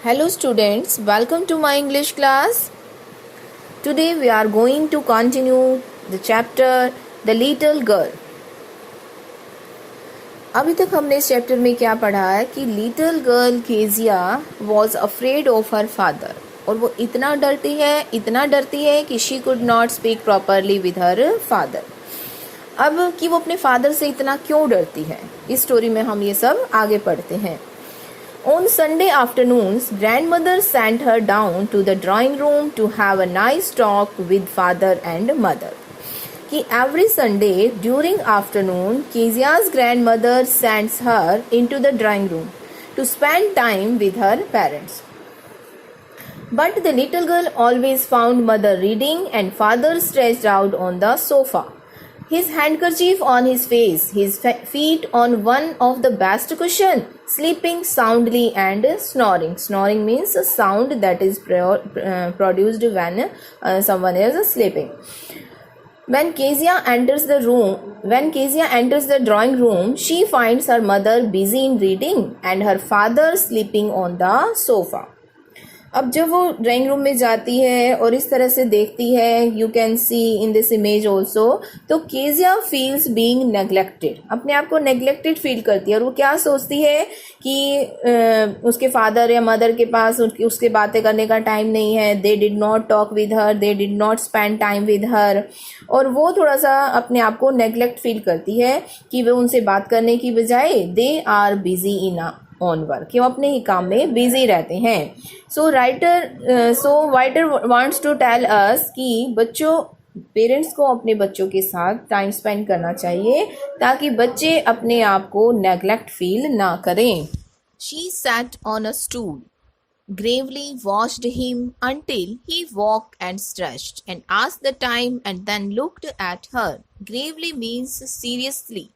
Hello students, welcome to my English class. Today we are going to continue the chapter The Little Girl. अभी तक हमने इस chapter में क्या पढ़ा है कि little girl Kezia was afraid of her father, और वो इतना डरती है कि she could not speak properly with her father. अब कि वो अपने फादर से इतना क्यों डरती है, इस स्टोरी में हम ये सब आगे पढ़ते हैं. On Sunday afternoons, grandmother sent her down to the drawing room to have a nice talk with father and mother. कि every Sunday during afternoon, Kezia's grandmother sends her into the drawing room to spend time with her parents. But the little girl always found mother reading and father stretched out on the sofa, his handkerchief on his face, his feet on one of the best cushion, sleeping soundly and snoring. Snoring means a sound that is produced when someone is sleeping. When Kezia enters the drawing room, she finds her mother busy in reading and her father sleeping on the sofa. अब जब वो drawing room में जाती है और इस तरह से देखती है, you can see in this image also, तो केजिया फील्स बीइंग नेग्लेक्टेड, अपने आप को नेग्लेक्टेड फील करती है. और वो क्या सोचती है कि उसके फादर या मदर के पास उसके बातें करने का टाइम नहीं है. They did not talk with her, they did not spend time with her. और वो थोड़ा सा अपने आप को नेग्लेक्ट फील करती है कि वे उनसे बात करने की बजाय they are busy in on work, कि वो अपने ही काम में बिजी रहते हैं. So writer wants to tell us कि पेरेंट्स को अपने बच्चों के साथ टाइम स्पेंड करना चाहिए ताकि बच्चे अपने आप को नेग्लेक्ट फील ना करें. She sat on a stool, gravely watched him until he walked and stretched and asked the time and then looked at her. Gravely means seriously.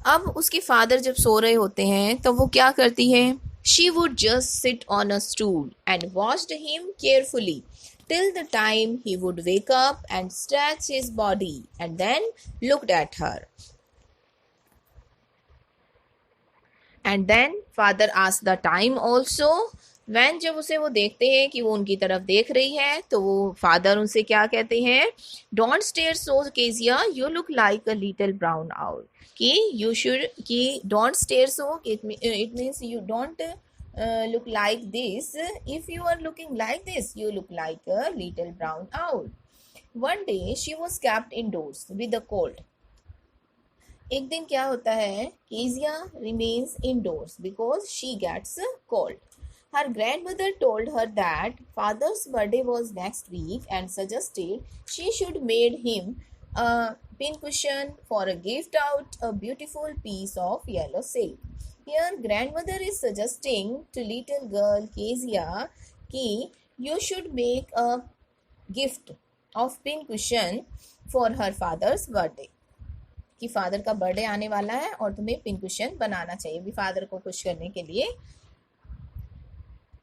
अब उसके फादर जब सो रहे होते हैं तो वो क्या करती है? She would just sit on a stool and watched him carefully till the time he would wake up and stretch his body and then looked at her. And then father asked the time also. When जब उसे वो देखते हैं कि वो उनकी तरफ देख रही है तो वो फादर उनसे क्या कहते हैं? Don't stare so, Kezia, you look like a little brown owl. कि don't stare so, it means you don't look like this. If you are looking like this, you look like a little brown owl. One day she was kept indoors with a cold. एक दिन क्या होता है? Kezia remains indoors because she gets cold. Her grandmother told her that father's birthday was next week and suggested she should make him a pincushion for a gift out a beautiful piece of yellow silk. Here grandmother is suggesting to little girl Kezia कि you should make a gift of pincushion for her father's birthday. कि father का birthday आने वाला है और तुम्हें पिनकुशन बनाना चाहिए भी फादर को खुश करने के लिए.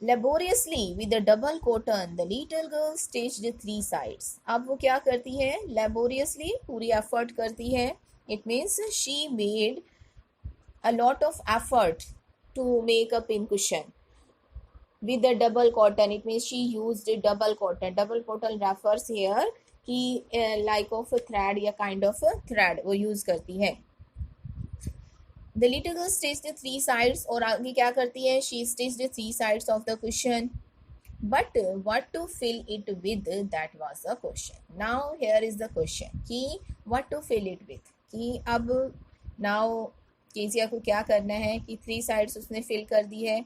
Laboriously with a double cotton, the little girl stitched 3 sides. अब वो क्या करती है? Laboriously पूरी effort करती है. It means she made a lot of effort to make a pincushion. With the double cotton, it means she used double cotton. Double cotton refers here कि like of a thread या kind of a thread वो use करती है. The little girl stitched 3 sides और आगे क्या करती है? She stitched 3 sides of the cushion. But what to fill it with? That was a question. Now here is the question कि what to fill it with? कि अब now Kezia को क्या करना है कि 3 sides उसने फिल कर दी है.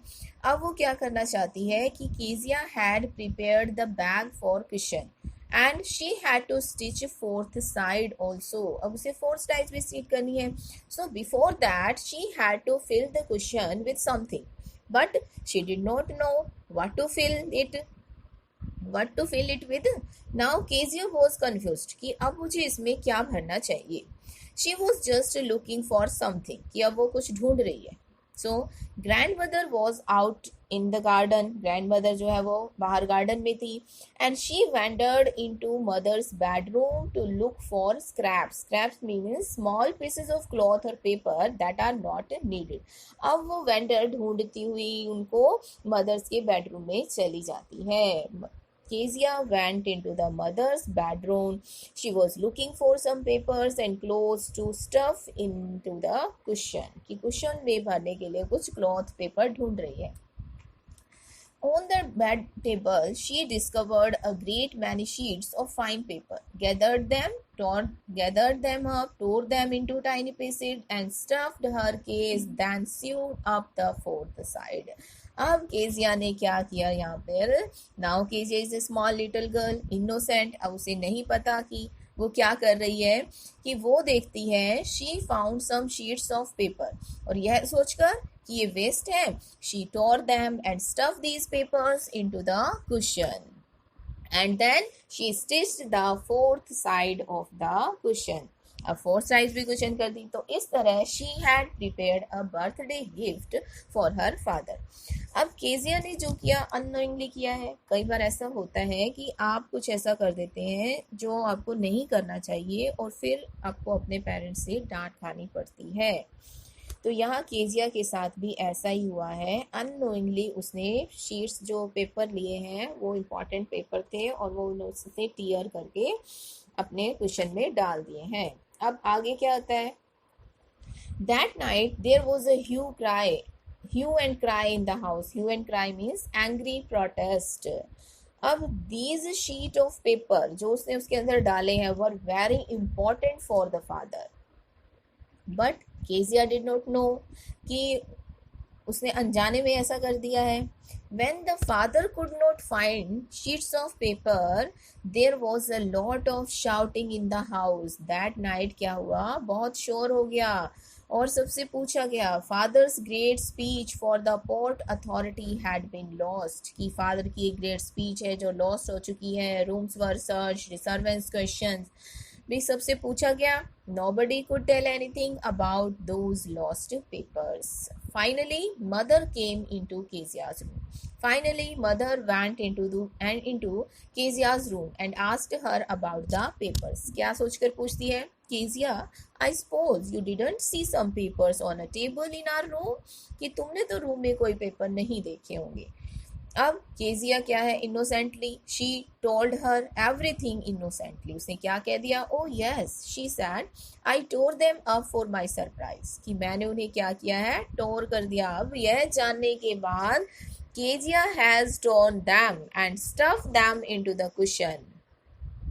अब वो क्या करना चाहती है कि Kezia had prepared the bag for cushion and she had to stitch 4th side also. अब उसे 4th side भी stitch करनी है. So before that she had to fill the cushion with something, but she did not know what to fill it with. Now Kezia was confused कि अब मुझे इसमें क्या भरना चाहिए. She was just looking for something कि अब वो कुछ ढूंढ रही है. So grandmother was out in the garden, grandmother जो है वो बाहर गार्डन में थी, and she wandered into mother's bedroom to look for scraps, scraps means small pieces of cloth और paper that are not needed. अब वो वेंडर ढूंढती हुई उनको मदर्स के बेडरूम में चली जाती है। Kezia went into the mother's bedroom. She was looking for some papers and clothes to stuff into the cushion. कि cushion में भरने के लिए कुछ cloth paper ढूंढ रही है। On the bed table, she discovered a great many sheets of fine paper, gathered them up, tore them into tiny pieces, and stuffed her case, then sewed up the fourth side. अब Kezia ने क्या किया यहाँ पर? Now Kezia is a small little girl, innocent. अब उसे नहीं पता कि वो क्या कर रही है, कि वो देखती है she found some sheets of paper, और यह सोचकर कि ये वेस्ट है, she tore them and stuffed these papers into the cushion, and then she stitched the fourth side of the cushion. अब फोर्थ साइड भी क्वेश्चन कर दी। तो इस तरह she had prepared a birthday gift for her father. अब Kezia ने जो किया अननोइंगली किया है। कई बार ऐसा होता है कि आप कुछ ऐसा कर देते हैं जो आपको नहीं करना चाहिए और फिर आपको अपने पेरेंट्स से डांट खानी पड़ती है। तो यहाँ केजिया के साथ भी ऐसा ही हुआ है। अननोइंगली उसने शीट्स जो पेपर लिए हैं वो इम्पॉर्टेंट पेपर थे और वो उसने टीयर करके अपने क्वेश्चन में डाल दिए हैं। अब आगे क्या होता है? That night there was a hue and cry in the house. Hue and cry means angry protest. अब these sheet of paper जो उसने उसके अंदर डाले हैं were very important for the father. But Kezia did not know कि उसने अनजाने में ऐसा कर दिया है। When the father could not find sheets of paper, there was a lot of shouting in the house. That night क्या हुआ? बहुत शोर हो गया और सबसे पूछा गया। Father's great speech for the port authority had been lost. कि father की एक great speech है जो lost हो चुकी है। Rooms were searched, servants questions भी सबसे पूछा गया। Nobody could tell anything about those lost papers. Finally, mother came into Kezia's room. Finally, mother went into Kezia's room and asked her about the papers. क्या सोचकर पूछती है? Kezia, I suppose you didn't see some papers on a table in our room? कि तुमने तो room में कोई paper नहीं देखे होंगे। अब केजिया क्या है? Innocently she told her everything innocently. उसने क्या कह दिया? Oh yes, she said I tore them up for my surprise. कि मैंने उन्हें क्या किया है? टोर कर दिया। अब यह जानने के बाद Kezia has torn them and stuff them into the cushion.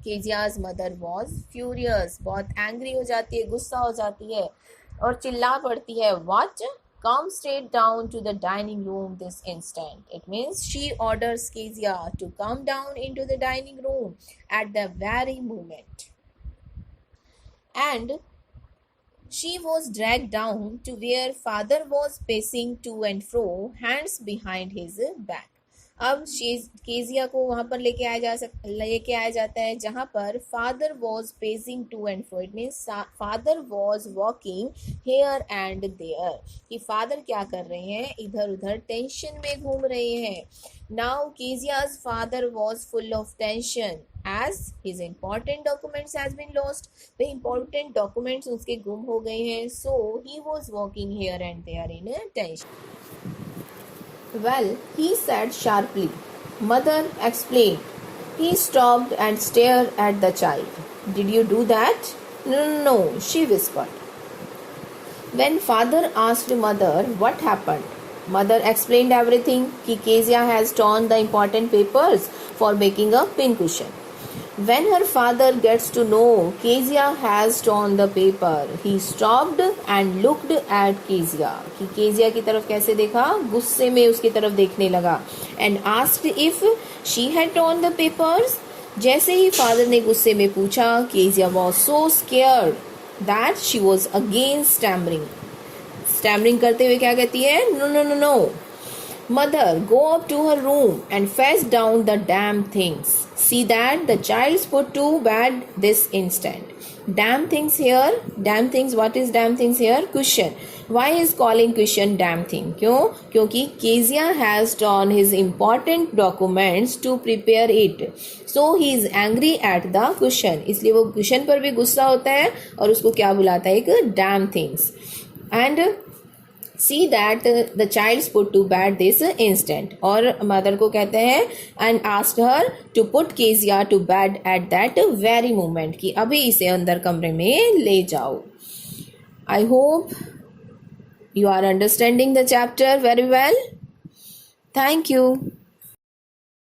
Kezia's mother was furious, बहुत एंग्री हो जाती है, गुस्सा हो जाती है और चिल्ला पड़ती है, what? Come straight down to the dining room this instant. It means she orders Kezia to come down into the dining room at the very moment. And she was dragged down to where father was pacing to and fro, hands behind his back. अब Kezia को वहाँ पर लेके आया जाता है जहाँ पर father was pacing to and fro. It means father was walking here and there. कि फादर क्या कर रहे हैं? इधर उधर टेंशन में घूम रहे हैं। Now Kezia's father was full of tension as his important documents has been lost. The important documents उसके गुम हो गए हैं, so he was walking here and there in a tension. Well, he said sharply. Mother explained. He stopped and stared at the child. Did you do that? No, she whispered. When father asked mother what happened, mother explained everything. कि Kezia has torn the important papers for making a pincushion. When her father gets to know Kezia has torn the paper, he stopped and looked at Kezia. कि Kezia की तरफ कैसे देखा? गुस्से में उसकी तरफ देखने लगा। And asked if she had torn the papers. जैसे ही फादर ने गुस्से में पूछा, Kezia was so scared that she was again stammering. Stammering करते हुए क्या कहती है? No. Mother, go up to her room and fetch down the damn things. See that the child's put to bed this instant. Damn things here. Damn things. What is damn things here? Cushion. Why is calling Christian damn thing? क्यों? क्योंकि Kezia has torn his important documents to prepare it. So he is angry at the Christian. इसलिए वो Christian पर भी गुस्सा होता है और उसको क्या बुलाता है? एक damn things. And see that the child's put to bed this instant. और मदर को कहते हैं and asked her to put Kezia to bed at that very moment कि अभी इसे अंदर कमरे में ले जाओ. I hope you are understanding the chapter very well. Thank you.